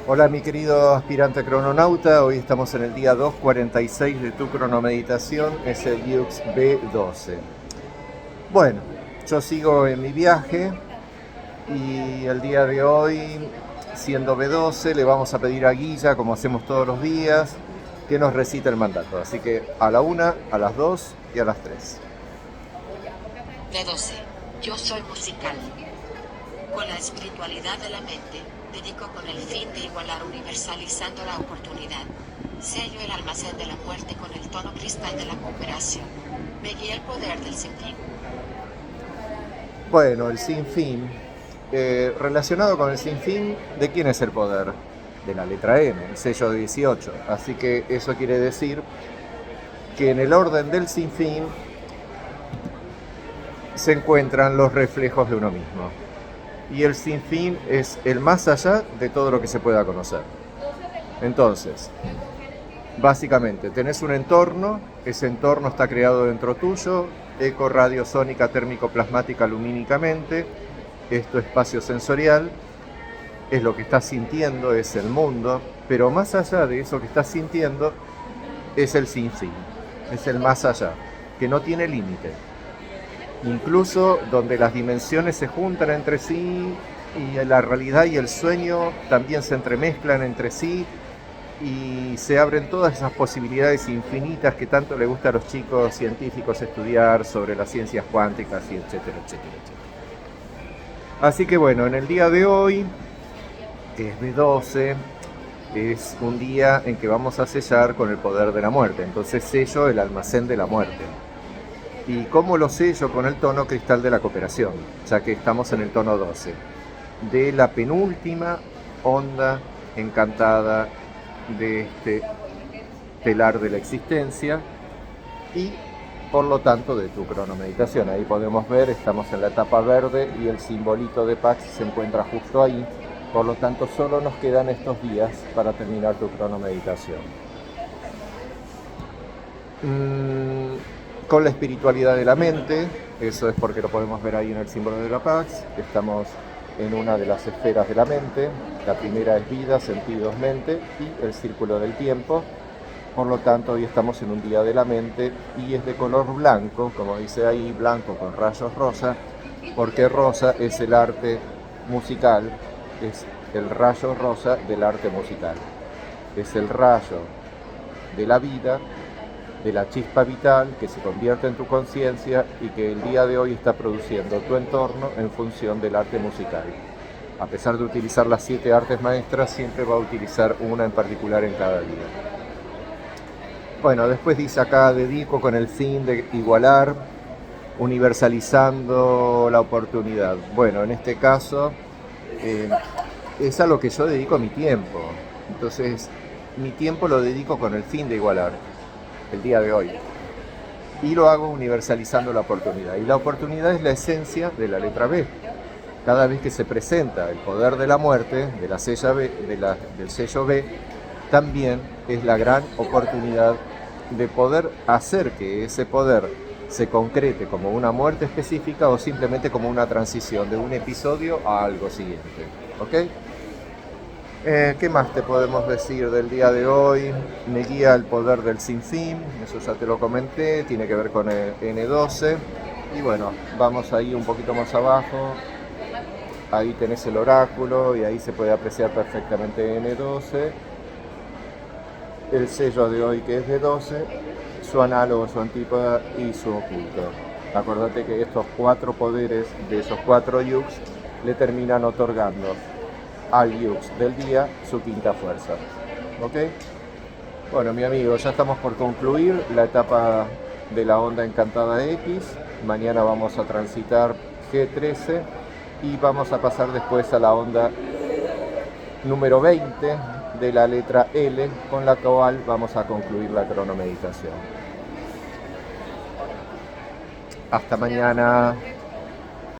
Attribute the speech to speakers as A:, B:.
A: Hola mi querido aspirante crononauta, hoy estamos en el día 246 de tu cronomeditación, es el Yux B12. Bueno, yo sigo en mi viaje y el día de hoy, siendo B12, le vamos a pedir a Guilla, como hacemos todos los días, que nos recite el mandato. Así que a la 1, a las 2 y a las 3.
B: B12. Yo soy musical. Con la espiritualidad de la mente, dedico con el fin de igualar universalizando la oportunidad. Sello el almacén de la muerte con el tono cristal de la cooperación. Me guía el poder del sinfín.
A: Bueno, el sinfín, relacionado con el sinfín, ¿de quién es el poder? De la letra M, el sello 18. Así que eso quiere decir que en el orden del sinfín se encuentran los reflejos de uno mismo. Y el sinfín es el más allá de todo lo que se pueda conocer. Entonces, básicamente, tenés un entorno, ese entorno está creado dentro tuyo, eco, radio, sónica, térmico, plasmática, lumínicamente, es tu espacio sensorial, es lo que estás sintiendo, es el mundo, pero más allá de eso que estás sintiendo, es el sinfín, es el más allá, que no tiene límite. Incluso donde las dimensiones se juntan entre sí y la realidad y el sueño también se entremezclan entre sí y se abren todas esas posibilidades infinitas que tanto le gusta a los chicos científicos estudiar sobre las ciencias cuánticas y etcétera, etcétera, etcétera. Así que bueno, en el día de hoy, que es B12, es un día en que vamos a sellar con el poder de la muerte. Entonces sello el almacén de la muerte. ¿Y cómo lo sello? Con el tono cristal de la cooperación, ya que estamos en el tono 12, de la penúltima onda encantada de este telar de la existencia y por lo tanto de tu cronomeditación. Ahí podemos ver, estamos en la etapa verde y el simbolito de Pax se encuentra justo ahí, por lo tanto solo nos quedan estos días para terminar tu cronomeditación. Con la espiritualidad de la mente, eso es porque lo podemos ver ahí en el símbolo de la Pax, estamos en una de las esferas de la mente, la primera es vida, sentidos, mente y el círculo del tiempo, por lo tanto hoy estamos en un día de la mente y es de color blanco, como dice ahí, blanco con rayos rosa, porque rosa es el arte musical, es el rayo rosa del arte musical, es el rayo de la vida, de la chispa vital que se convierte en tu conciencia y que el día de hoy está produciendo tu entorno en función del arte musical. A pesar de utilizar las 7 artes maestras, siempre va a utilizar una en particular en cada día. Bueno, después dice acá, dedico con el fin de igualar, universalizando la oportunidad. Bueno, en este caso es a lo que yo dedico mi tiempo. Entonces, mi tiempo lo dedico con el fin de igualar el día de hoy. Y lo hago universalizando la oportunidad. Y la oportunidad es la esencia de la letra B. Cada vez que se presenta el poder de la muerte, de la sella B, del sello B, también es la gran oportunidad de poder hacer que ese poder se concrete como una muerte específica o simplemente como una transición de un episodio a algo siguiente. ¿Ok? ¿Qué más te podemos decir del día de hoy? Me guía el poder del sinfín, eso ya te lo comenté, tiene que ver con el N12. Y bueno, vamos ahí un poquito más abajo, ahí tenés el oráculo y ahí se puede apreciar perfectamente N12. El sello de hoy que es de 12, su análogo, su antípoda y su oculto. Acordate que estos 4 poderes de esos 4 yugs le terminan otorgando al Yux del día su quinta fuerza. ¿Ok? Bueno, mi amigo, ya estamos por concluir la etapa de la onda encantada X. Mañana vamos a transitar G13 y vamos a pasar después a la onda número 20 de la letra L, con la cual vamos a concluir la cronomeditación. Hasta mañana.